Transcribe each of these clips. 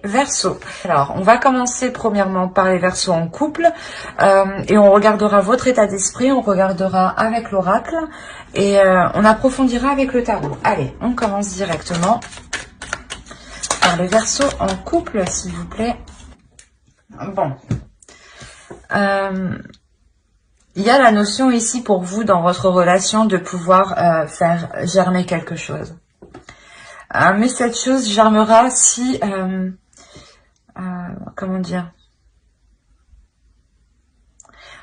Verseaux. Alors, on va commencer premièrement par les Verseaux en couple et on regardera votre état d'esprit, on regardera avec l'oracle et on approfondira avec le tarot. Allez, on commence directement par les Verseaux en couple, s'il vous plaît. Bon. Il y a la notion ici pour vous dans votre relation de pouvoir faire germer quelque chose. Mais cette chose germera si... comment dire,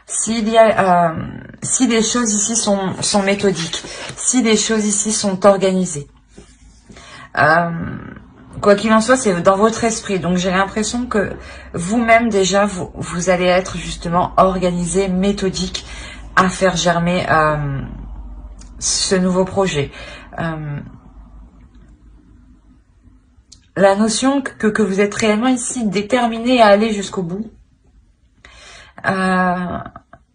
s'il y a si les choses ici sont méthodiques, si les choses ici sont organisées, quoi qu'il en soit, c'est dans votre esprit. Donc j'ai l'impression que vous-même déjà vous allez être justement organisé, méthodique à faire germer ce nouveau projet. La notion que vous êtes réellement ici déterminé à aller jusqu'au bout.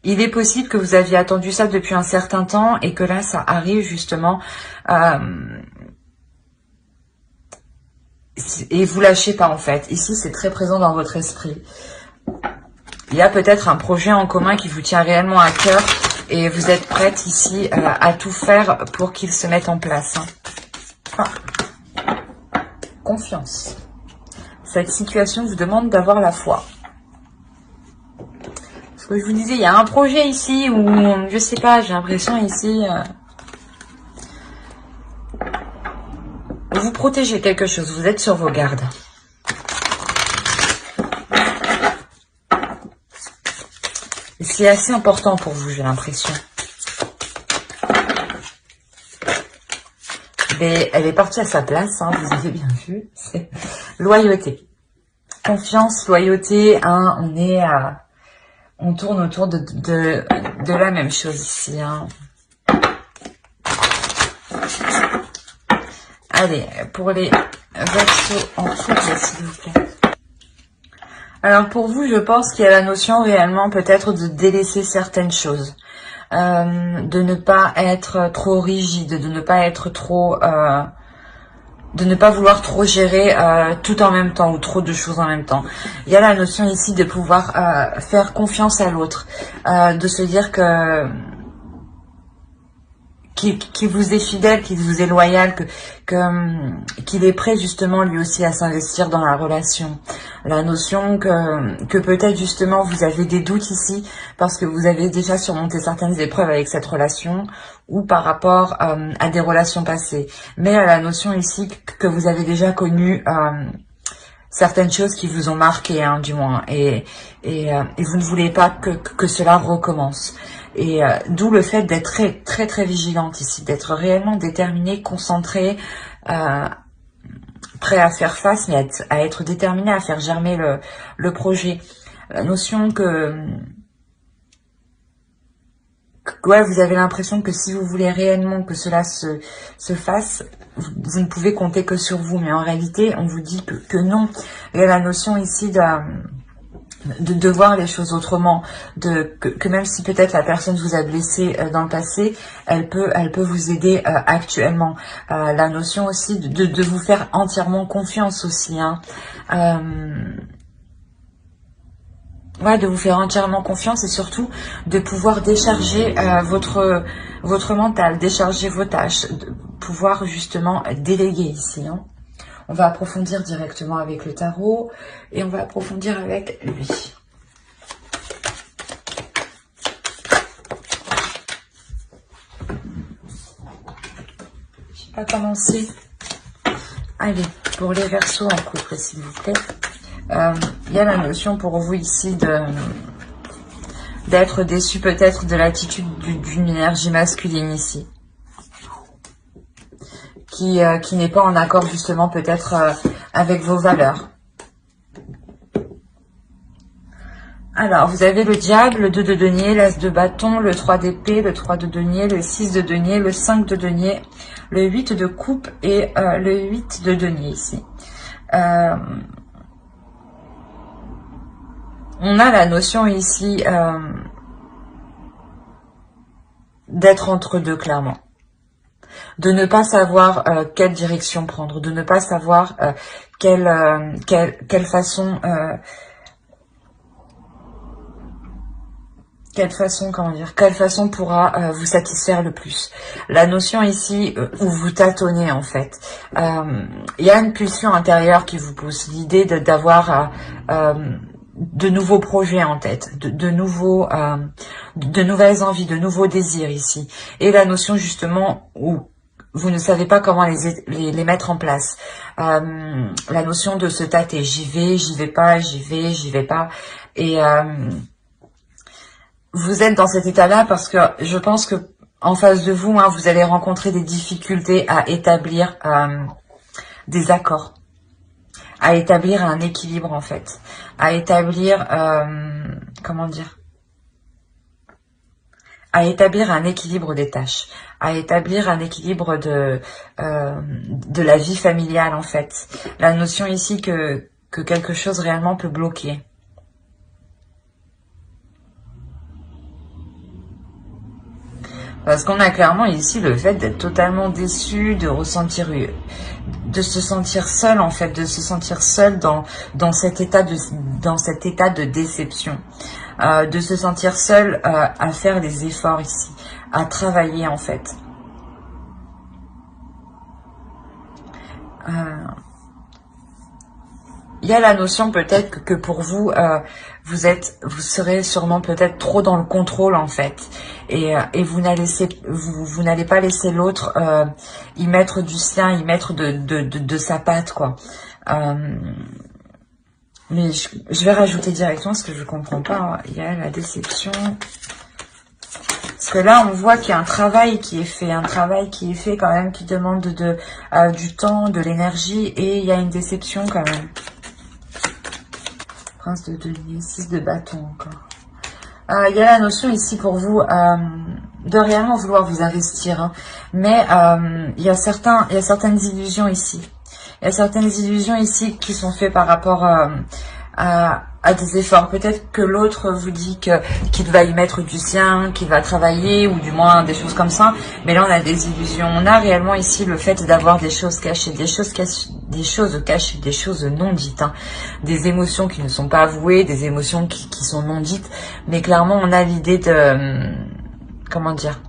Il est possible que vous aviez attendu ça depuis un certain temps et que là, ça arrive justement. Et vous lâchez pas en fait. Ici, c'est très présent dans votre esprit. Il y a peut-être un projet en commun qui vous tient réellement à cœur et vous êtes prête ici à tout faire pour qu'il se mette en place. Confiance. Cette situation vous demande d'avoir la foi. Ce que je vous disais, il y a un projet ici où, je sais pas, j'ai l'impression ici, vous protégez quelque chose, vous êtes sur vos gardes. Et c'est assez important pour vous, j'ai l'impression. Mais elle est partie à sa place, hein, vous avez bien vu. C'est loyauté. Confiance, loyauté, hein, on tourne autour de la même chose ici. Hein. Allez, pour les Verseaux en couple, s'il vous plaît. Alors pour vous, je pense qu'il y a la notion réellement peut-être de délaisser certaines choses. De ne pas être trop rigide, de ne pas être trop... de ne pas vouloir trop gérer tout en même temps ou trop de choses en même temps. Il y a la notion ici de pouvoir faire confiance à l'autre, de se dire que qu'il vous est fidèle, qu'il vous est loyal, qu'il est prêt justement lui aussi à s'investir dans la relation. La notion que peut-être justement vous avez des doutes ici parce que vous avez déjà surmonté certaines épreuves avec cette relation ou par rapport à des relations passées. Mais la notion ici que vous avez déjà connu certaines choses qui vous ont marqué, hein, du moins, et vous ne voulez pas que cela recommence. Et d'où le fait d'être très très très vigilante ici, d'être réellement déterminée, concentrée, prêt à faire face, mais à être déterminée à faire germer le projet. La notion ouais, vous avez l'impression que si vous voulez réellement que cela se fasse, vous ne pouvez compter que sur vous. Mais en réalité, on vous dit que non. Il y a la notion ici de voir les choses autrement, que même si peut-être la personne vous a blessé dans le passé, elle peut vous aider actuellement. La notion aussi de vous faire entièrement confiance aussi, hein. Ouais, de vous faire entièrement confiance et surtout de pouvoir décharger votre mental, décharger vos tâches, de pouvoir justement déléguer ici, hein. On va approfondir directement avec le tarot et on va approfondir avec lui. Je vais pas commencer. Allez, pour les Verseaux en couple, s'il vous plaît. Il y a la notion pour vous ici d'être déçu peut-être de l'attitude d'une énergie masculine ici. Qui n'est pas en accord justement peut-être avec vos valeurs. Alors, vous avez le diable, le 2 de denier, l'as de bâton, le 3 d'épée, le 3 de denier, le 6 de denier, le 5 de denier, le 8 de coupe et le 8 de denier ici. On a la notion ici d'être entre deux, clairement. de ne pas savoir quelle direction prendre, de ne pas savoir quelle façon... quelle façon pourra vous satisfaire le plus. La notion ici où vous tâtonnez en fait. Il y a une pulsion intérieure qui vous pousse, l'idée d'avoir de nouveaux projets en tête, de nouvelles envies, de nouveaux désirs ici. Et la notion justement où vous ne savez pas comment les mettre en place. La notion de se tâter, j'y vais pas, j'y vais pas. Et vous êtes dans cet état-là parce que je pense que en face de vous, hein, vous allez rencontrer des difficultés à établir des accords, à établir un équilibre en fait, à établir, comment dire, à établir un équilibre des tâches, à établir un équilibre de la vie familiale en fait. La notion ici que quelque chose réellement peut bloquer. Parce qu'on a clairement ici le fait d'être totalement déçu, de ressentir, de se sentir seul en fait, de se sentir seul dans cet état de déception, de se sentir seul à faire des efforts ici, à travailler en fait. Il y a la notion peut-être que pour vous, vous serez sûrement peut-être trop dans le contrôle en fait, et vous n'allez pas laisser l'autre y mettre du sien, y mettre de sa patte quoi. Mais je vais rajouter directement parce que je comprends pas. Hein. Il y a la déception. Parce que là, on voit qu'il y a un travail qui est fait, quand même, qui demande du temps, de l'énergie, et il y a une déception quand même. Prince de denier, 6 de bâton encore. Il y a la notion ici pour vous de réellement vouloir vous investir, hein. Mais il y a certaines illusions ici. Il y a certaines illusions ici qui sont faites par rapport à des efforts. Peut-être que l'autre vous dit qu'il va y mettre du sien, qu'il va travailler, ou du moins des choses comme ça. Mais là, on a des illusions. On a réellement ici le fait d'avoir des choses cachées, des choses cachées, des choses non dites, hein. Des émotions qui ne sont pas avouées, des émotions qui sont non dites. Mais clairement, on a l'idée de... comment dire ?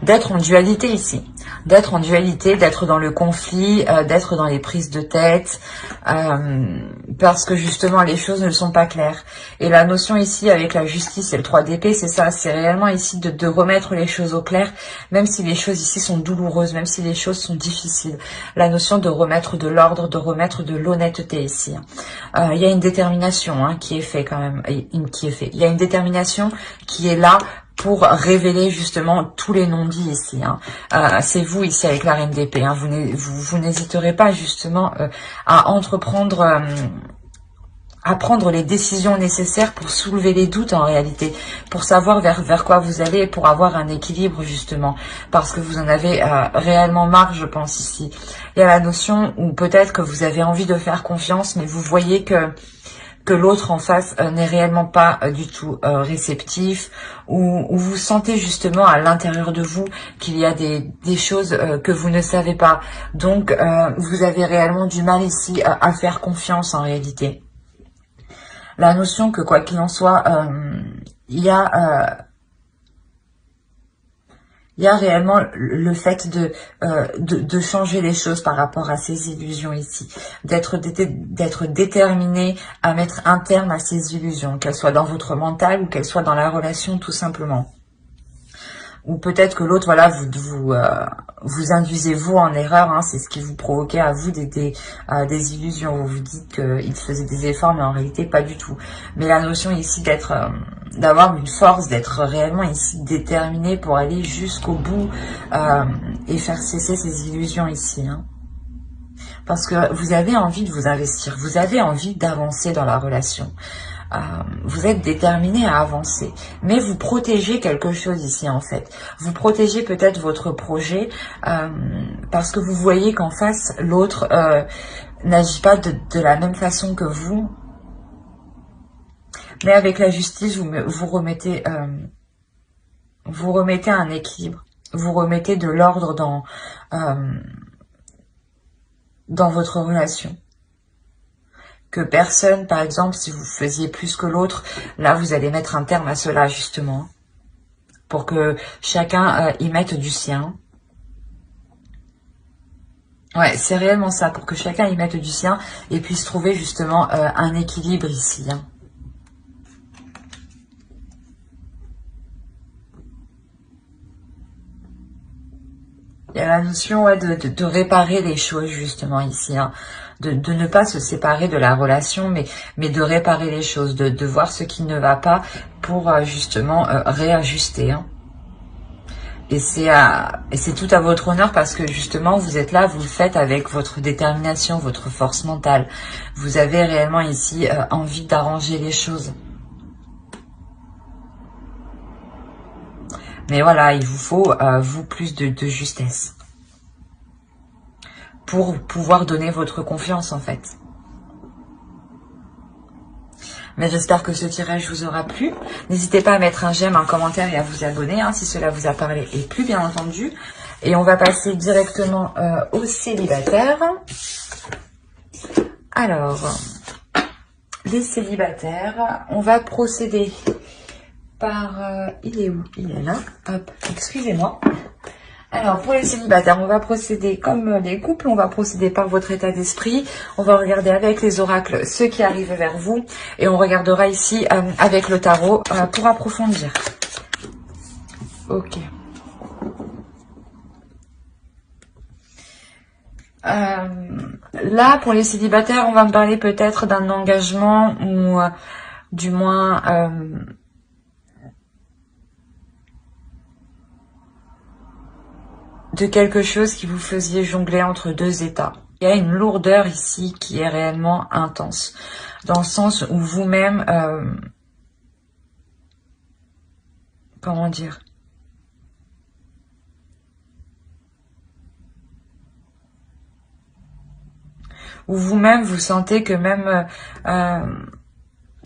D'être en dualité ici, d'être en dualité, d'être dans le conflit, d'être dans les prises de tête, parce que justement les choses ne sont pas claires. Et la notion ici avec la justice et le 3 d'épée, c'est ça, c'est réellement ici de remettre les choses au clair, même si les choses ici sont douloureuses, même si les choses sont difficiles. La notion de remettre de l'ordre, de remettre de l'honnêteté ici. Il y a une détermination hein, qui est faite quand même, Il y a une détermination qui est là pour révéler justement tous les non-dits ici. Hein. C'est vous ici avec la reine d'épée. Hein. Vous n'hésiterez pas justement à entreprendre, à prendre les décisions nécessaires pour soulever les doutes en réalité, pour savoir vers quoi vous allez, pour avoir un équilibre justement, parce que vous en avez réellement marre, je pense ici. Il y a la notion où peut-être que vous avez envie de faire confiance, mais vous voyez que l'autre en face n'est réellement pas du tout réceptif, ou vous sentez justement à l'intérieur de vous qu'il y a des choses que vous ne savez pas. Donc, vous avez réellement du mal ici à faire confiance en réalité. La notion que quoi qu'il en soit, il y a réellement le fait de changer les choses par rapport à ces illusions ici, d'être déterminé à mettre un terme à ces illusions, qu'elles soient dans votre mental ou qu'elles soient dans la relation tout simplement. Ou peut-être que l'autre, voilà, vous induisez vous en erreur, hein, c'est ce qui vous provoquait à vous des illusions. Vous vous dites qu'il faisait des efforts, mais en réalité pas du tout. Mais la notion ici d'avoir une force, d'être réellement ici déterminé pour aller jusqu'au bout et faire cesser ces illusions ici. Hein. Parce que vous avez envie de vous investir, vous avez envie d'avancer dans la relation. Vous êtes déterminé à avancer, mais vous protégez quelque chose ici en fait. Vous protégez peut-être votre projet parce que vous voyez qu'en face, l'autre n'agit pas de la même façon que vous. Mais avec la justice, vous remettez un équilibre. vous remettez de l'ordre dans votre relation. Que personne, par exemple, si vous faisiez plus que l'autre, là, vous allez mettre un terme à cela, justement. Pour que chacun y mette du sien. Ouais, c'est réellement ça, pour que chacun y mette du sien et puisse trouver, justement, un équilibre ici, hein. Il y a la notion de réparer les choses, justement, ici, hein. De ne pas se séparer de la relation, mais de réparer les choses, de voir ce qui ne va pas pour, justement, réajuster, hein. Et c'est tout à votre honneur parce que, justement, vous êtes là, vous le faites avec votre détermination, votre force mentale. Vous avez réellement, ici, envie d'arranger les choses. Mais voilà, il vous faut, vous, plus de justesse. Pour pouvoir donner votre confiance, en fait. Mais j'espère que ce tirage vous aura plu. N'hésitez pas à mettre un j'aime, un commentaire et à vous abonner, hein, si cela vous a parlé et plu, bien entendu. Et on va passer directement aux célibataires. Alors, les célibataires, on va procéder par... il est où? Il est là. Hop, excusez-moi. Alors, pour les célibataires, on va procéder comme les couples, on va procéder par votre état d'esprit. On va regarder avec les oracles ce qui arrive vers vous. Et on regardera ici avec le tarot pour approfondir. Ok. Là, pour les célibataires, on va me parler peut-être d'un engagement ou du moins... de quelque chose qui vous faisiez jongler entre deux états. Il y a une lourdeur ici qui est réellement intense, dans le sens où vous-même, comment dire, où vous-même vous sentez que même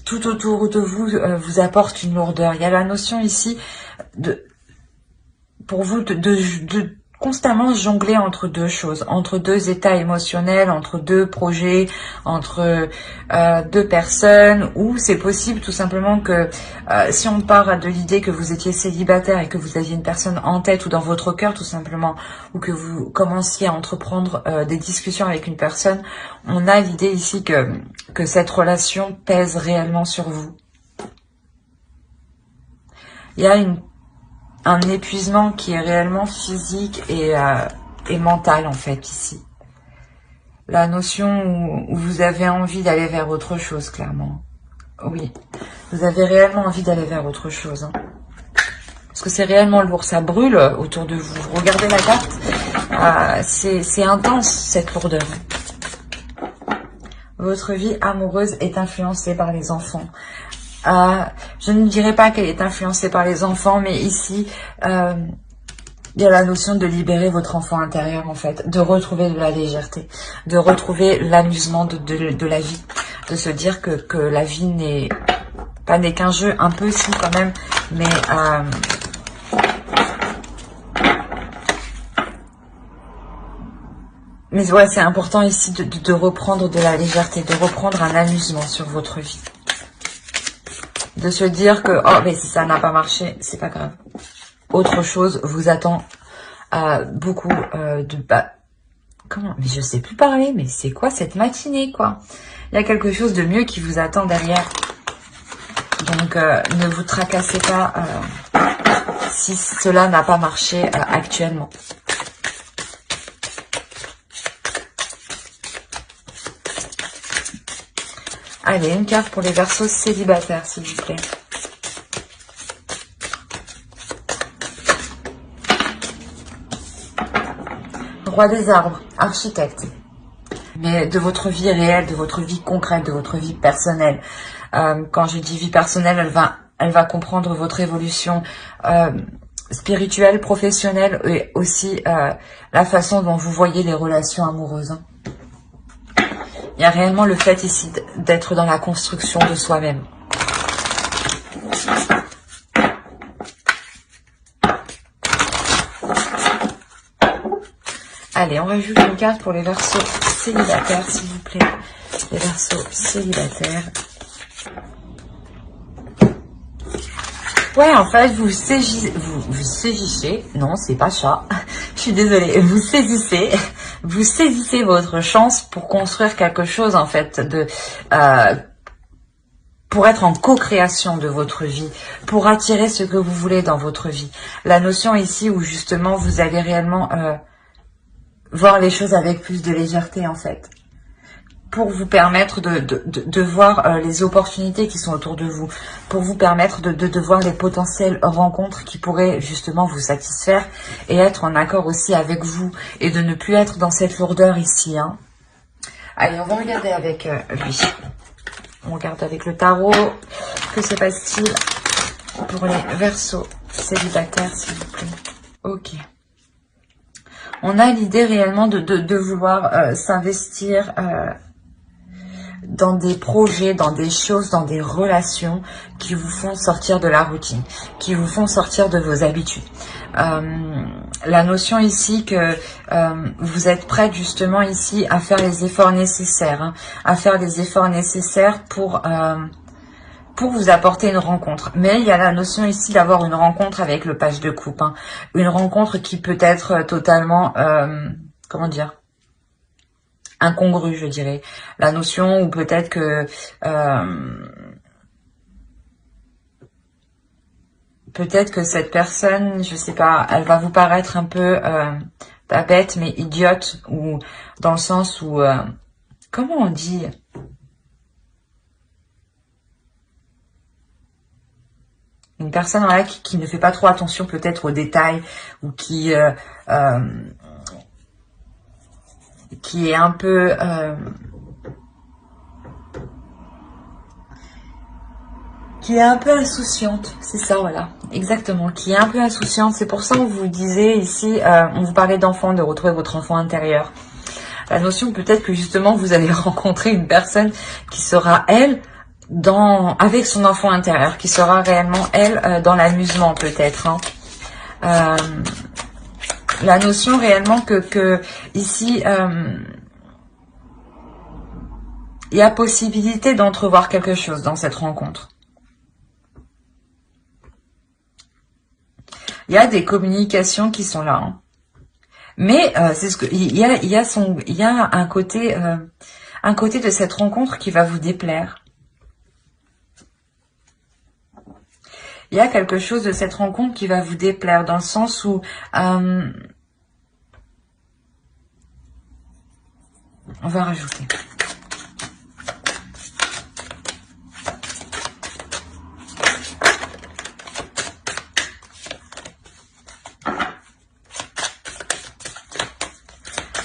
tout autour de vous vous apporte une lourdeur. Il y a la notion ici pour vous de constamment jongler entre deux choses, entre deux états émotionnels, entre deux projets, entre deux personnes, ou c'est possible tout simplement que si on part de l'idée que vous étiez célibataire et que vous aviez une personne en tête ou dans votre cœur tout simplement, ou que vous commenciez à entreprendre des discussions avec une personne, on a l'idée ici que cette relation pèse réellement sur vous. Il y a un épuisement qui est réellement physique et mental en fait ici. La notion où vous avez envie d'aller vers autre chose, clairement. Oui, vous avez réellement envie d'aller vers autre chose. Hein. Parce que c'est réellement lourd, ça brûle autour de vous. Regardez la carte, c'est intense cette lourdeur. Votre vie amoureuse est influencée par les enfants. Je ne dirais pas qu'elle est influencée par les enfants, mais ici, il y a la notion de libérer votre enfant intérieur, en fait, de retrouver de la légèreté, de retrouver l'amusement de la vie, de se dire que la vie n'est qu'un jeu, un peu si quand même, mais ouais, c'est important ici de reprendre de la légèreté, de reprendre un amusement sur votre vie. De se dire que, oh, mais si ça n'a pas marché, c'est pas grave. Autre chose vous attend beaucoup comment? Mais je sais plus parler, mais c'est quoi cette matinée, quoi? Il y a quelque chose de mieux qui vous attend derrière. Donc, ne vous tracassez pas si cela n'a pas marché actuellement. Allez, une carte pour les Verseaux célibataires, s'il vous plaît. Roi des arbres, architecte. Mais de votre vie réelle, de votre vie concrète, de votre vie personnelle. Quand je dis vie personnelle, elle va comprendre votre évolution spirituelle, professionnelle et aussi la façon dont vous voyez les relations amoureuses. Hein. Il y a réellement le fait ici d'être dans la construction de soi-même. Allez, on rajoute une carte pour les Verseaux célibataires, s'il vous plaît. Les Verseaux célibataires. Ouais, en fait, vous saisissez, non, c'est pas ça, je suis désolée, vous saisissez votre chance pour construire quelque chose, en fait, pour être en co-création de votre vie, pour attirer ce que vous voulez dans votre vie. La notion ici où, justement, vous allez réellement voir les choses avec plus de légèreté, en fait, pour vous permettre de voir les opportunités qui sont autour de vous, pour vous permettre de voir les potentielles rencontres qui pourraient justement vous satisfaire et être en accord aussi avec vous et de ne plus être dans cette lourdeur ici. Hein. Allez, on va regarder avec lui. On regarde avec le tarot. Que se passe-t-il pour les Verseaux célibataires, s'il vous plaît? Ok. On a l'idée réellement de vouloir s'investir dans des projets, dans des choses, dans des relations qui vous font sortir de la routine, qui vous font sortir de vos habitudes. La notion ici que vous êtes prête justement ici à faire les efforts nécessaires, hein, à faire les efforts nécessaires pour vous apporter une rencontre. Mais il y a la notion ici d'avoir une rencontre avec le page de coupe, hein, une rencontre qui peut être totalement, comment dire, incongru, je dirais. La notion où peut-être que cette personne, je sais pas, elle va vous paraître un peu pas bête mais idiote, ou dans le sens où comment on dit, une personne voilà, qui ne fait pas trop attention peut-être aux détails, ou qui est un peu insouciante, c'est ça, voilà, exactement, qui est un peu insouciante. C'est pour ça qu'on vous disait ici, on vous parlait d'enfant, de retrouver votre enfant intérieur. La notion peut-être que justement vous allez rencontrer une personne qui sera elle avec son enfant intérieur, qui sera réellement elle dans l'amusement peut-être. Hein. La notion réellement que ici il y a possibilité d'entrevoir quelque chose dans cette rencontre. Il y a des communications qui sont là, hein. Mais c'est ce que il y a un côté de cette rencontre qui va vous déplaire. Il y a quelque chose de cette rencontre qui va vous déplaire, dans le sens où on va rajouter.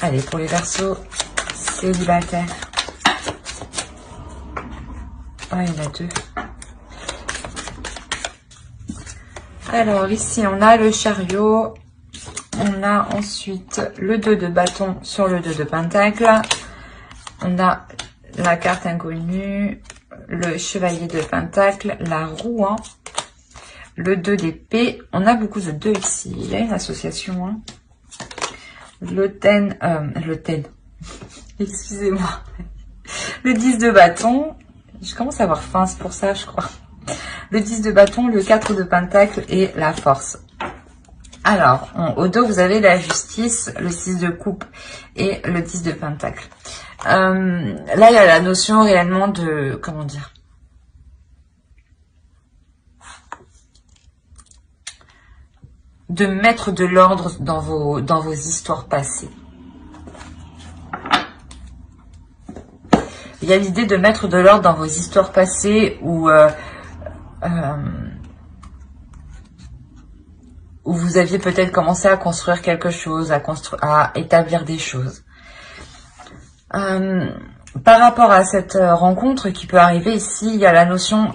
Allez, pour les Verseaux célibataires. Ah, il y en a deux. Alors, ici, on a le Chariot. On a ensuite le 2 de bâton sur le 2 de pentacle. On a la carte inconnue, le Chevalier de pentacle, la roue, hein, le 2 d'épée. On a beaucoup de 2 ici. Il y a une association, hein. L'autel, excusez-moi, le 10 de bâton, je commence à avoir faim, c'est pour ça je crois, le 10 de bâton, le 4 de pentacle et la force. Alors, au dos vous avez la justice, le 6 de coupe et le 10 de pentacle. Là il y a la notion réellement de, comment dire, de mettre de l'ordre dans vos histoires passées. Il y a l'idée de mettre de l'ordre dans vos histoires passées où vous aviez peut-être commencé à construire quelque chose, à établir des choses. Par rapport à cette rencontre qui peut arriver ici, il y a la notion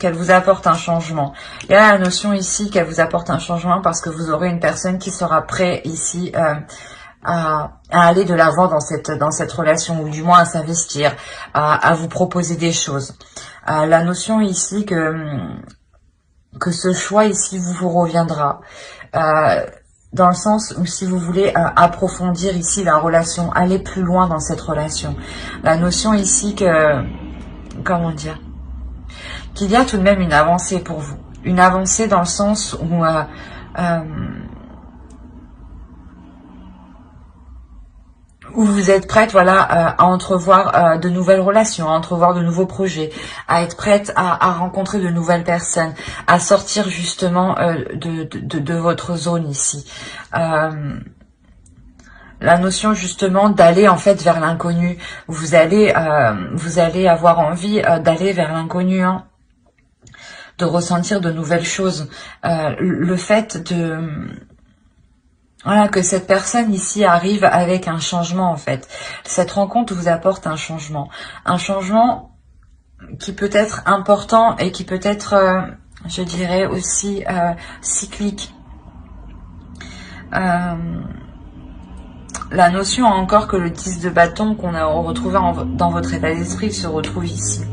qu'elle vous apporte un changement. Il y a la notion ici qu'elle vous apporte un changement parce que vous aurez une personne qui sera prête ici à aller de l'avant dans cette relation, ou du moins à s'investir, à vous proposer des choses. La notion ici que ce choix ici vous reviendra. Dans le sens où si vous voulez approfondir ici la relation, aller plus loin dans cette relation. La notion ici que, comment dire, qu'il y a tout de même une avancée pour vous. Une avancée dans le sens où vous êtes prête, voilà, à entrevoir de nouvelles relations, à entrevoir de nouveaux projets, à être prête à rencontrer de nouvelles personnes, à sortir justement de votre zone ici. La notion justement d'aller en fait vers l'inconnu. Vous allez avoir envie d'aller vers l'inconnu, hein, de ressentir de nouvelles choses. Le fait de... Voilà, que cette personne ici arrive avec un changement en fait. Cette rencontre vous apporte un changement. Un changement qui peut être important et qui peut être, je dirais aussi, cyclique. La notion encore que le 10 de bâton qu'on a retrouvé dans votre état d'esprit se retrouve ici.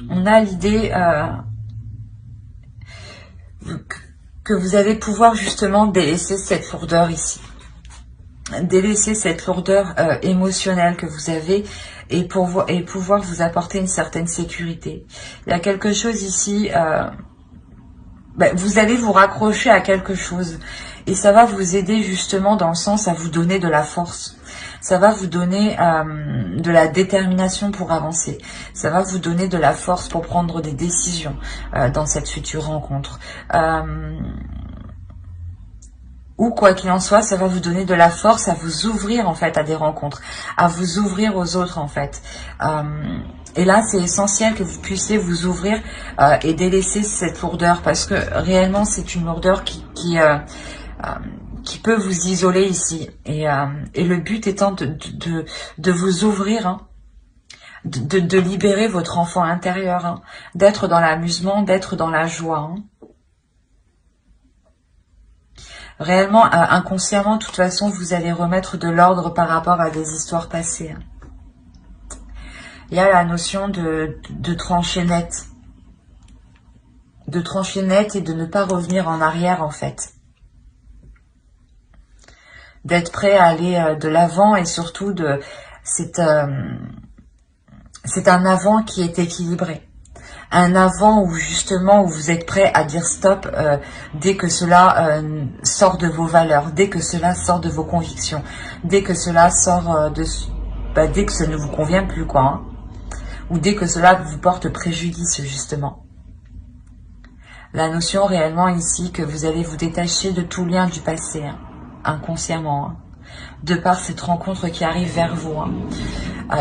On a l'idée que vous allez pouvoir justement délaisser cette lourdeur ici. Délaisser cette lourdeur émotionnelle que vous avez et pouvoir vous apporter une certaine sécurité. Il y a quelque chose ici, vous allez vous raccrocher à quelque chose et ça va vous aider justement dans le sens à vous donner de la force. Ça va vous donner de la détermination pour avancer. Ça va vous donner de la force pour prendre des décisions dans cette future rencontre. Ou quoi qu'il en soit, ça va vous donner de la force à vous ouvrir en fait à des rencontres, à vous ouvrir aux autres en fait. Et là, c'est essentiel que vous puissiez vous ouvrir et délaisser cette lourdeur parce que réellement, c'est une lourdeur qui peut vous isoler ici. Et le but étant de vous ouvrir, hein, de libérer votre enfant intérieur, hein, d'être dans l'amusement, d'être dans la joie. Hein. Réellement, inconsciemment, de toute façon, vous allez remettre de l'ordre par rapport à des histoires passées. Hein. Il y a la notion de trancher net. De trancher net et de ne pas revenir en arrière, en fait. D'être prêt à aller de l'avant et surtout, c'est un avant qui est équilibré. Un avant où justement où vous êtes prêt à dire stop dès que cela sort de vos valeurs, dès que cela sort de vos convictions, dès que cela sort dès que ça ne vous convient plus quoi, hein, ou dès que cela vous porte préjudice justement. La notion réellement ici que vous allez vous détacher de tout lien du passé, hein, inconsciemment, hein, de par cette rencontre qui arrive vers vous. Hein.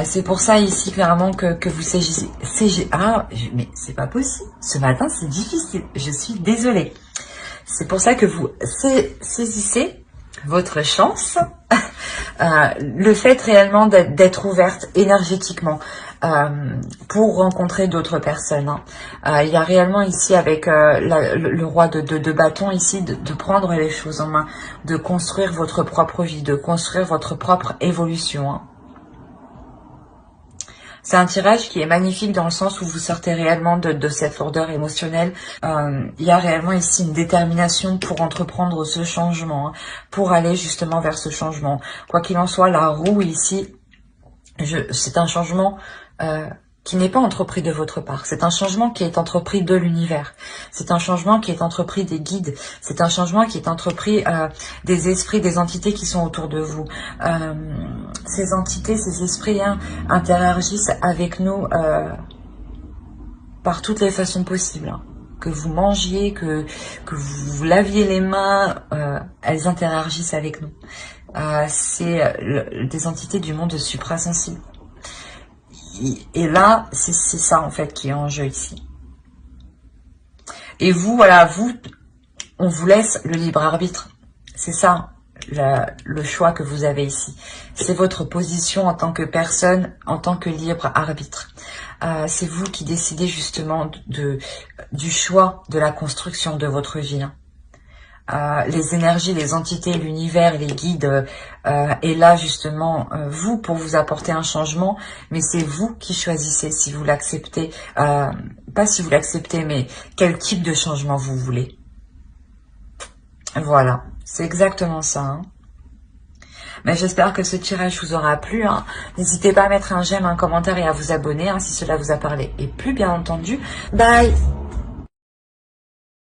C'est pour ça ici clairement que vous saisissez. Mais c'est pas possible. Ce matin c'est difficile. Je suis désolée. C'est pour ça que vous saisissez votre chance. Le fait réellement d'être ouverte énergétiquement pour rencontrer d'autres personnes. Hein. Il y a réellement ici avec le roi de bâton ici de prendre les choses en main, de construire votre propre vie, de construire votre propre évolution. Hein. C'est un tirage qui est magnifique dans le sens où vous sortez réellement de cette lourdeur émotionnelle. Il y a réellement ici une détermination pour entreprendre ce changement, hein, pour aller justement vers ce changement. Quoi qu'il en soit, la roue ici, c'est un changement qui n'est pas entrepris de votre part. C'est un changement qui est entrepris de l'univers. C'est un changement qui est entrepris des guides. C'est un changement qui est entrepris des esprits, des entités qui sont autour de vous. Ces entités, ces esprits hein, interagissent avec nous par toutes les façons possibles. Hein. Que vous mangiez, que vous laviez les mains, elles interagissent avec nous. C'est des entités du monde suprasensible. Et là, c'est ça en fait qui est en jeu ici. Et vous, voilà, on vous laisse le libre arbitre. C'est ça, le choix que vous avez ici. C'est votre position en tant que personne, en tant que libre arbitre. C'est vous qui décidez justement du choix de la construction de votre vie. Hein. Les énergies, les entités, l'univers, les guides est là justement vous pour vous apporter un changement, mais c'est vous qui choisissez si vous l'acceptez, pas si vous l'acceptez, mais quel type de changement vous voulez. Voilà, c'est exactement ça. Hein. Mais j'espère que ce tirage vous aura plu. Hein. N'hésitez pas à mettre un j'aime, un commentaire et à vous abonner hein, si cela vous a parlé. Et plus bien entendu, bye!